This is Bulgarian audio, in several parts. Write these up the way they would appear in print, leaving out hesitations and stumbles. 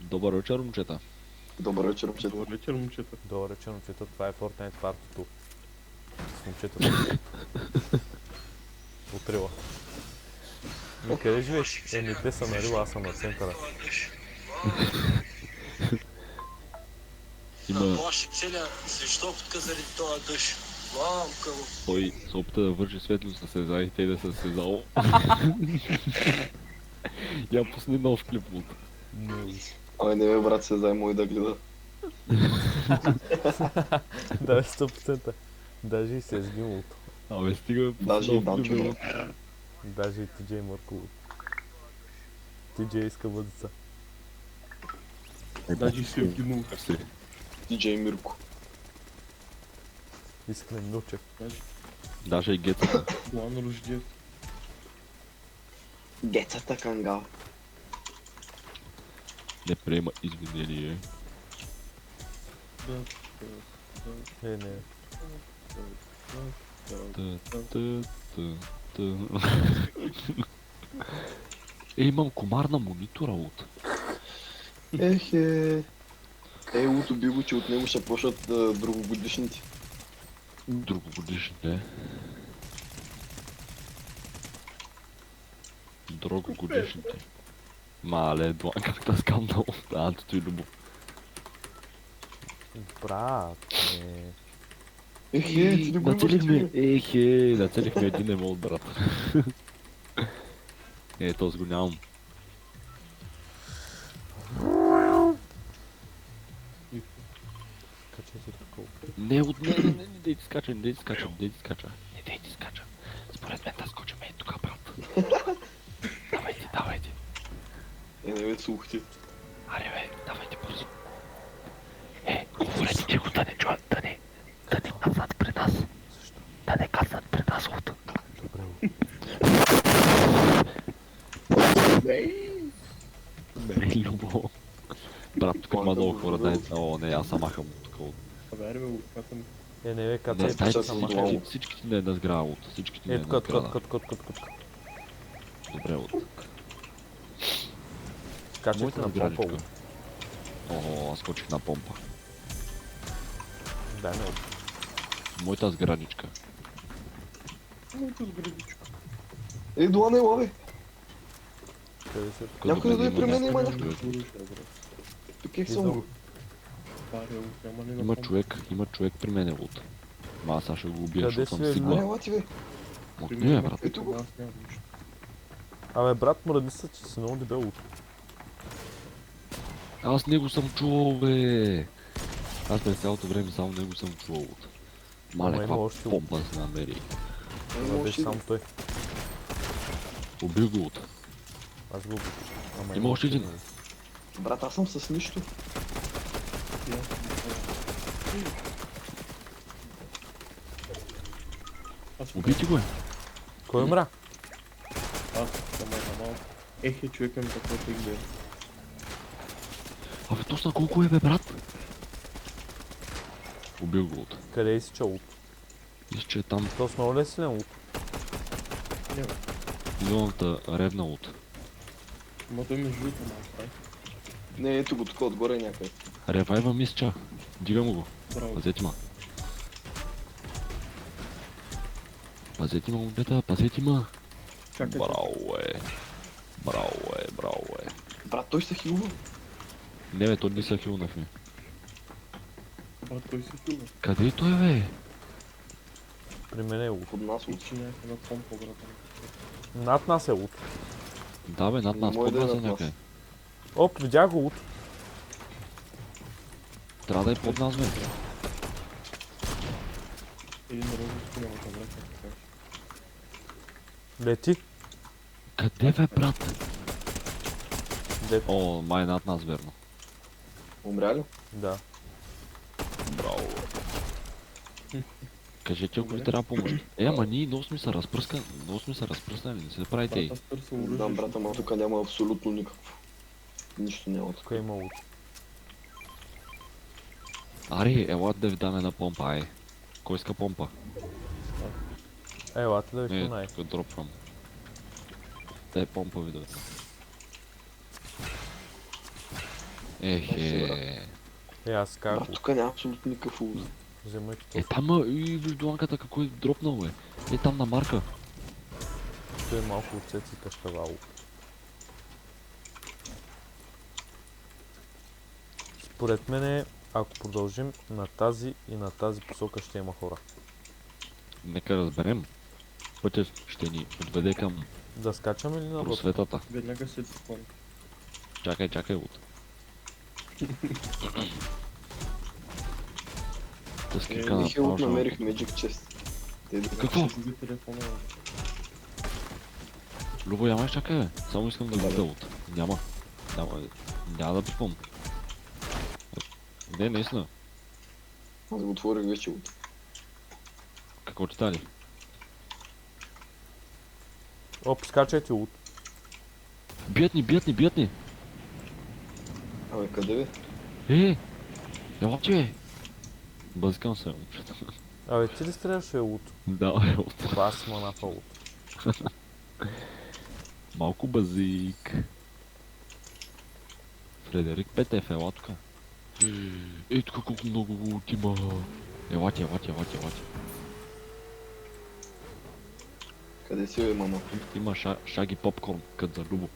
Добър вечер, момчета. Добър вечер, момчета. Добър вечер, момчета. Добър вечер, момчета. Това е Fortnite партито. С момчетата. Отрила. Ми къде живееш? Еми, те са на Рила, аз съм на центъра. Има... Плаши целия свещопка заради този дъжд. Мамка му. Той се опита да вържи светлост на Сезар и те да се сезал. Я пусни нов клип от. Ай, не бе, брат, се займо и да гледа. Да, 100%. Даже и се е сгиналото. Абе, стига. Даже и Данчо, бе. бе. Даже и TJ Марково. TJ иска бъдеца. Даже си отгинул. Диджей Мирко. Искрен Милчев. Даже и гецата. План Рождев. Гецата кангал. Не приема извинение. Не, не. Имам комар на монитора от. Ехе. Луто би го, че от него ще почнат другогодишните. Друго годишните. Друго годишните. Мале, длан как да скандал. Антото и любов. Брат, не. Ехе, ти не го имаш Нацелихме, ти. нацелихме един емот, брат. Този го нямам. Качете такова. Не, не, дей ти скача, не дей ти скача. Не дей ти скача. Според мен да скочим тук, брат. Давайте. Не бе, слухте. Аре бе, давайте бързо. Говорете тихо, да не чуят, да не кацат при нас. Защо? Да не кацат при нас от. Добре. Не, любо. Брат, тук има много хора, дай. О, не, аз съм махам тук от. Абе, аре бе, катам. Не, Не, кацай, дай чак съм съм махал. долу. всичките не е на сграда от. Всичките не е на Ето сграда. кът. Добре от. Скачайте Моята на сградичка. попа. О, аз скочих на помпа. Дай ме. Моята сградичка. Моето сградичко. Дуан е лаве. Къде се? Някой да е при мен, има някой. Тук е съм. Има човек при мен от. Ма аз сега ще го убия, Къде защото си, съм бе, сигурен. Аре, лати бе. Не, брат. Ето го. Аз нямам нищо. Абе, брат, мради се, че си много дебел от. Аз него съм чувал, бе. Аз през цялото време само него съм чувал от. Мале, Ама има каква още помпа се намери. Това беше само той. Убил го от. Аз го убих. Ама Има още един. Брат, аз съм с нищо. Аз Убити го е. Кой умря? Аз съм малко. Човека ми какво те гледа. Абе, точно колко е, бе, брат? Убил го от. Къде е си чал от? Мисля, че е там То с много ли е силен от? Няма. милната ревна от. Ма той ме жута малко. Не, ето го тук отгоре някъде. Ревайва мисча. Дигам го. Браво. Пазете ма. Пазете ма, момчета, пазете ма. Чакай. Браво е. Брат, той се хилва. Не, бе, то не са хилнахме. Брат, той се хилва. Къде е той, бе? При мен е от. Под нас от. Учи някаква помпа, брат. Над нас е от. Да, бе, над нас, Мой под да е нас е над нас. някъде. Оп, видях го от. Трябва да е под нас, бе. Един розовски няма да брат, как кажеш. Лети. Къде, бе, брат? Лети. О, май над нас, верно. Умря ли? Да. Браво. Кажете, ако ви трябва помощ. Ама ние много сме се разпръснали, не се правите и. Брат, аз търся оръжие. Да, брат, ама тук няма абсолютно никакво. Нищо няма тук. Тук има от. Аре, ела да ви дам една помпа, ай. Кой иска помпа? Елате да ви Не, хунай. тук дропвам. Дай помпа ви да ви. Ехе. Аз как Брат, тук няма абсолютно никакъв лут. вземайте Е, това. там виж дуанката какво е дропнал, бе. Е, там на марка. Тук е малко оцет и каштавало. Според мен, ако продължим на тази и на тази посока, ще има хора. Нека разберем. Пътят ще ни отведе към Да скачаме ли на просветата. Веднага се подклон. Чакай, от. Тъскика на Михайлов пауша. намерих Magic Chest. Те да Какво? Ще си телефона. Любо, ямаш, чакай, бе. Само искам да видя от. Няма. Няма да пипам. Не, наистина. Аз го отворих вече от. Какво ти дали? Оп, скачайте от. Бият ни! Абе, къде бе? Ела ти, бе! Бъзикам се, момчета. Абе, ти ли стреляше от? Да, от. Това аз съм напал от. Малко базик. Фредерик Петев, ела тука. Ей, тука колко много лут има. Ела ти. Къде си бе, мама? Има шаги попкорн, кът за Любо.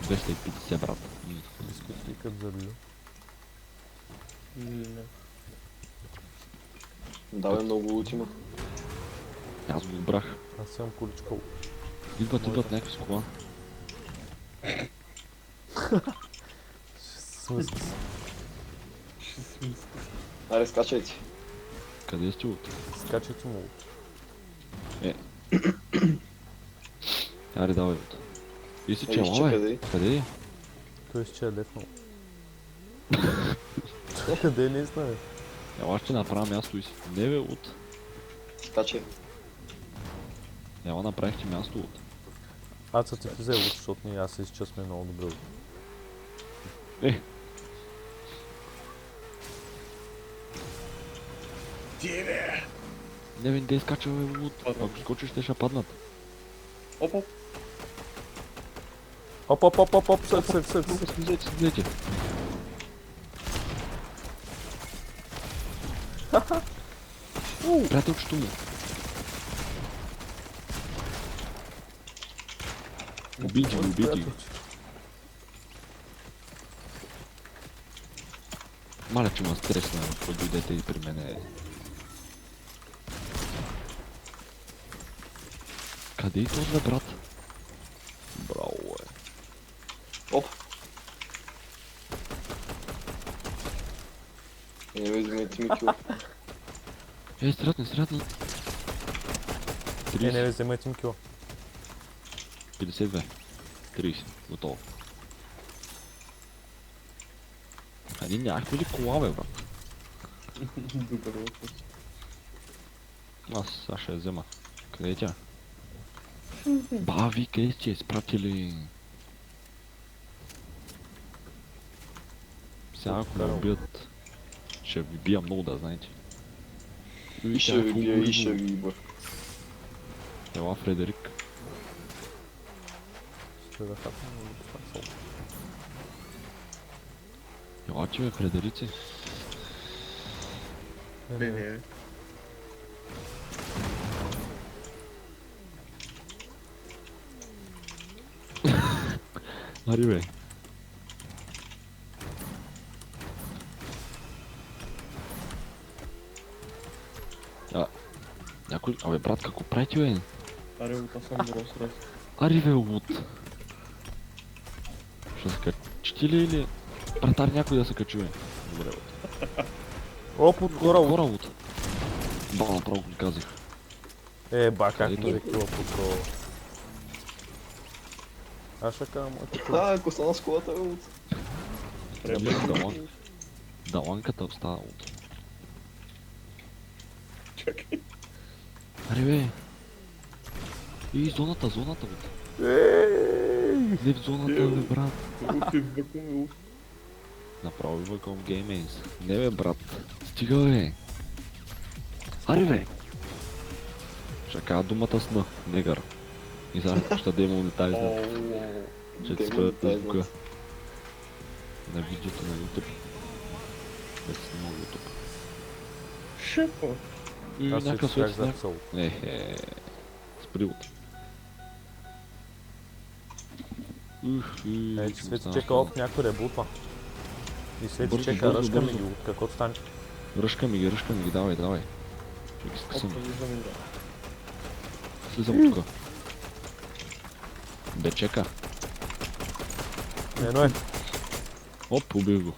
250, брат. Дискотекът за Лю. Или не. Да бе, много лут има. Аз го брах. Аз имам количка от. Идват някакви с кола. Смисъл се. Аре, скачайте. Къде сте от? Скачайте му от. Аре, давай от. И си Ей, чела, изчакай, бе. дай. Къде е? Той ще е лепнал. Къде е наистина, бе? Ела ще направя място и си. Не, бе, от. Скачай. Ела направихте място от. Аца ти взе от, защото ние аз се изчесме много добре от. Е, не бе, не скача, бе, от. Ако скочиш, те ще паднат. Оп, оп. Оп, сък. Слезете. Приятелчето му. Убийте ги. Маля, че ма стресна, ако дойдете и при мене. Къде е този, брат? Браво, е. Оп. Не бе, вземете ми кил. Стрелят. Не, бе, вземайте им кила. 52. 30. Готово. А ние нямахме ли кола, бе, брат? Добър въпрос. Аз ще я взема. Къде е тя? Бави, къде сте изпратили? Сега ако ме убият, ще ви бия много, да знаете. И ще ви бия, и ще ви иба. Ела, Фредерик. Ще да хапна, но това са. Ела, че бе, Фредерици. Не. Ари, бе. Някой... Абе, брат, какво правите, бе? Аре, от аз съм Рос. Ари, бе, луд. Ще се качи ли или... Братар, някой да се качи, бе. Добре, бе. Оп, от хора от. Хора, луд. Ба, направо го казах. Ба, как Ето. му взе кила по това? Аз ще кажа моето кила. Ако стана с колата, бе, лут. Даланката остава от... Чакай. Аре, бе. И зоната, от... Не в зоната, бе, брат. От ти въкваме от. Направо идва към GameAce. Не, бе, брат. Стига, бе. Аре, бе. Ще кажа думата сна, негър. И сега ще да има детали. Ще Те ти ми спрят дай звука знат. на видеото на YouTube. Без много YouTube. Шефо. И Аз някакъв се как свет записал. Ехе. Спри от. Ей, че Свети чека оп, някой ребутва. И Свети Бързо, чека, бързо, ръшка ми бързо. ги, от каквото стане. Ръшка ми ги, давай. Ще ги скъсам. Опа, виждам игра. Слизам тука. Бе, чека. Ено е, Оп, убих го.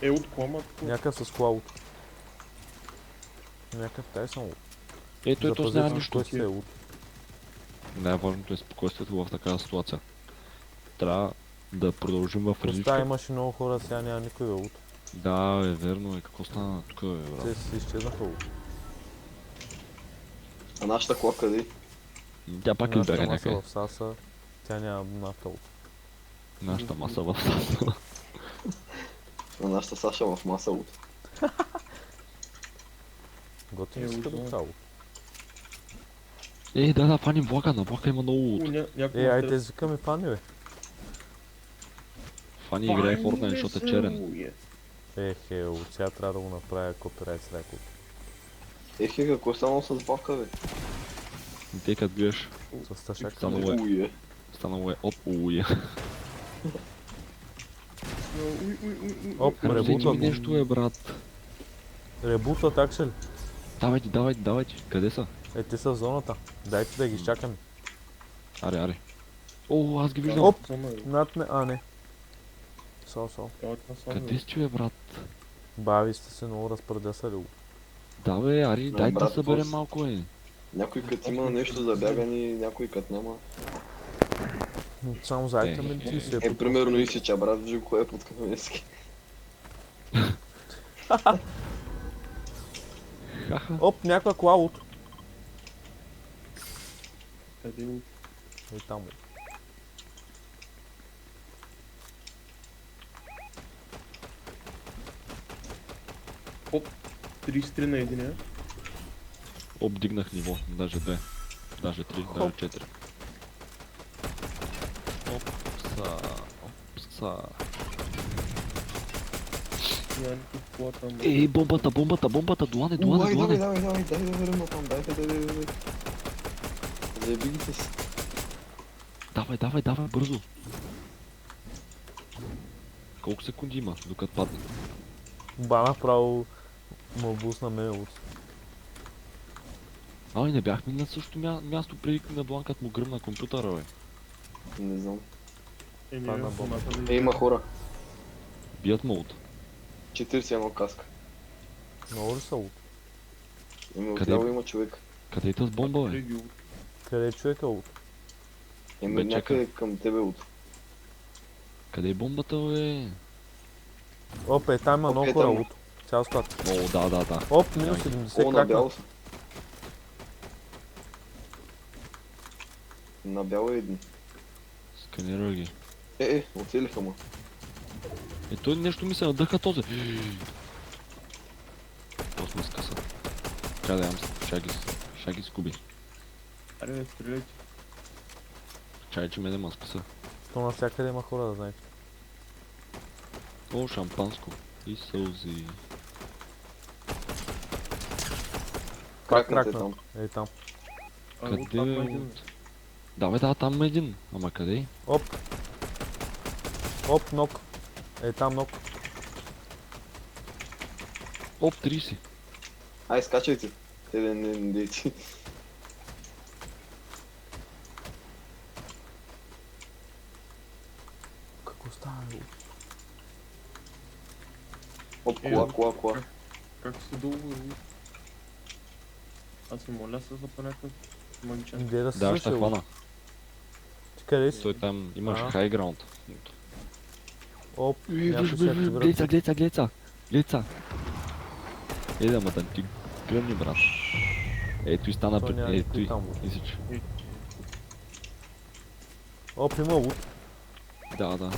Е, от клама. някакъв с клауд. Някакъв тай съм луд. Ето, ето, няма нищо. Кой сте е луд. Най-важното е спокойствието в такава ситуация. Трябва да продължим в Оста различка. имаше много хора, сега няма никой луд. Да, е верно. Какво стана тук, бе, брат? Те си изчезнаха луд. А нашата кола къде? Тя пак ли бяга Нашата маса някъде? в САСа, тя няма нафта луд. Нашата маса в САСа. На нашата Саша в маса от. Готин си като луд. цяло. Да, фаним влака. На влака има много лут. Някой Ай, те звикаме фани, бе. Фани играе Fortnite, защото е черен. Ехе, от сега трябва да го направя копирайт с рекорд. Ехе, какво е станало с Вака, бе? И те като гледаш, С тъшак. Станало е. Уе. станало е оп, уе. Оп, Ребутва ребутва ми го. нещо е, брат. Ребутва таксели. Давайте. Къде са? Е, те са в зоната. Дайте да ги изчакаме. Аре. О, аз ги виждам. Оп! Над ме, а не. Со. Къде си, бе, брат? Бави сте се много разпредесали го. Да, бе, Ари, Да, дай да брат, съберем пос- малко, е. Някой като има нещо за бягане, някой като няма. Само зайка ме ти се Е, примерно Исича, брат, вижу кое е под Каменски. Хаха. Оп, някаква кола от. Къде от? Ей там. Оп, 33 на 1, е? Обдигнах ниво, даже 2. Даже 3, даже 4. Опса. Няма никакъв кола там. Ей, бомбата, Дуане. Давай да верим там, дай. Заеби ги се. Давай, бързо. Колко секунди има, докато падне? Ба направо му бусна ме от. Ай, не бяхме на същото място преди на Бланкът му гръмна компютъра, бе. Не знам. Е, Това не, на в бомба. момента Има хора. Бият му от. 41 каска. Много ли са от? Еми Къде? отляво има човек. Къде е тази бомба, бе? Преди от. Къде е човека от? Еми Бе, някъде към тебе от. Къде е бомбата, бе? Оп, е там има Оп, много е хора там. от. Цял склад. О, да. Оп, минус Яки. 70 О, на кракна. бяло са. На бяло е един. Сканира ги. Оцелиха му. Той нещо ми се надъха този. Просто ме скъса. Чай да ям, ще ги скуби. Аре, бе, стреляйте. Чай, че мене ма скъса. То навсякъде има хора, да знаете. О, шампанско. И сълзи. Пак Кракнете кракна. там. Ей там. А, Къде от там е е един. от? Да, бе, да, там има един. Ама къде? Оп. Оп, нок. Ей там нок. Оп, 30. Ай, скачайте. Те не дейте. Какво става, бе? Оп, Е, кола. Как си дълго е? Аз се моля се за някакъв магичен. Иде да се Да, ще слуша, бе. хвана. Ти къде си? Той там имаш А. хайграунд. Оп, някой се активира. Глеца. Да, ма ти гръмни, брат. Ето и стана Той няма пред... никой Ето и... там, бе. Мислиш. Оп, има лут. Да.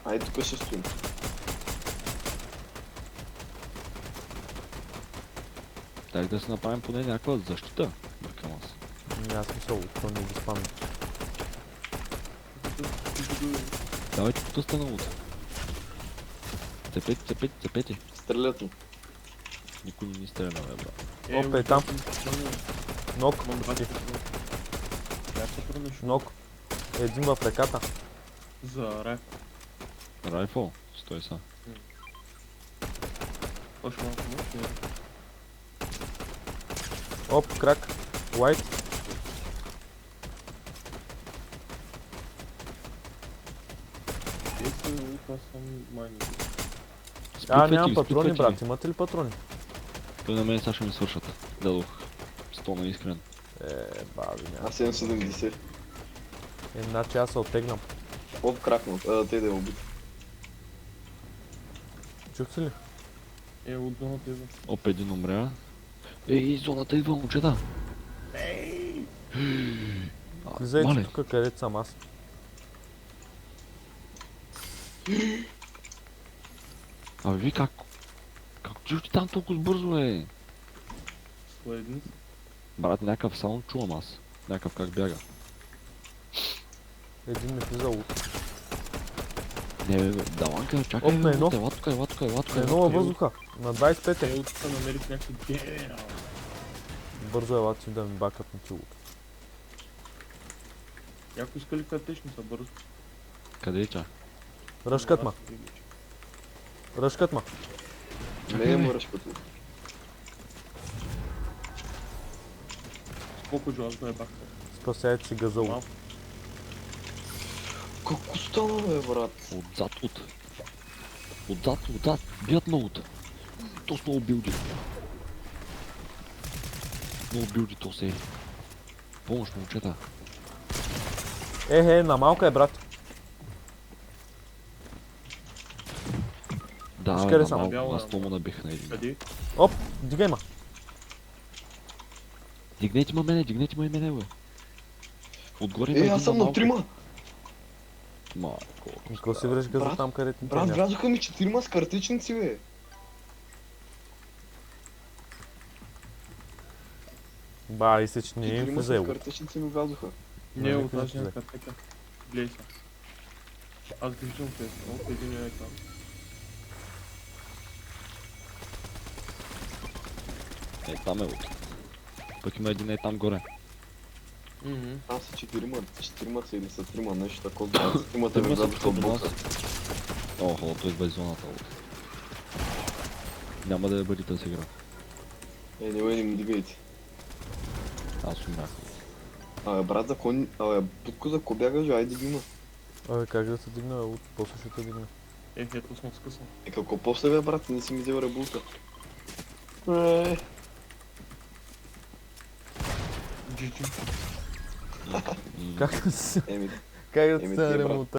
Ай, тук ще стоим. Дай да си направим поне някаква защита. Бъркам аз. Няма смисъл, то не ги спамни. Давайте кто станут. Цепете. Стрелят му. Никой не стрелял, бра. Опа, е там. Нок, Имам два почти. патрона. Я патрона ще Нок. Един в ръката. за рай. Райфл, стой са. Още малко може. Оп, крак. Лайт. Если аз съм майни. Нямам патрони, брат. Имате ли патрони? Той на мен сега ще ми свършат. Дадох 100 на искрен. Баби, няма. Аз имам 70. Значи аз се оттеглям. Оп, кракнал. Те да е убит. Чухте ли? От зоната идва. Оп, един умря. Ей, зоната идва, момчета. Влизайте Мале, тук, където съм аз. абе ви как чушти там толкова бързо, е? Следни. Брат, някакъв саунд чувам аз. Някакъв как бяга. Един ми влиза от... Не, бе, Даланка, чакай, Оп, на едно. ела тук. На едно във въздуха. На 25 Те е. от тук намерих някакви генерал. Бързо елати да ми бакат на тилото. Някой иска ли катечни са бързо? Къде е ча? Ръшкат ма. Ръшкат ма. Не е мъръш като. Колко джо аз го ебах. Спасяйте си газъл. Малко. Какво стана, бе, брат? Отзад. Бият много. То с много билди. Много билди то се е. Помощ, момчета. На малка е, брат. Да, Виж бе, къде на съм. малко, Бяло, аз то му набих на един. Къде? Оп, дигай ма. Дигнете ма и мене, бе. Отгоре има Аз един съм на малко. трима. Малко. Какво си вреш газа Брат, там, където ни Брат, няма? влязоха ми 4 с картичници, бе. Ба, и се, че не им 4 с влизай. картичници ми влязоха. Не, Нали от къде тази ще някакъв така. Гледай са. Аз ги виждам тези. Оп, един е там. Е, там е от. Пък има един там горе. Там са 4 са или са 3 нещо такова. 4-мата ми Трима са влязоха в до нас. бока. Охо, той идва из зоната. От. Няма да я бъде тази игра. Не ми дигайте. Аз умрях. Абе, брат, путко за ко бягаш, айде ги има. Абе, как да се дигна? После ще те дигна. Ето съм скъсан. Какво после, бе, брат, не си ми взел ребулка. GG. Как да се... Еми, Как да Еми, се ти, брат. ремонта?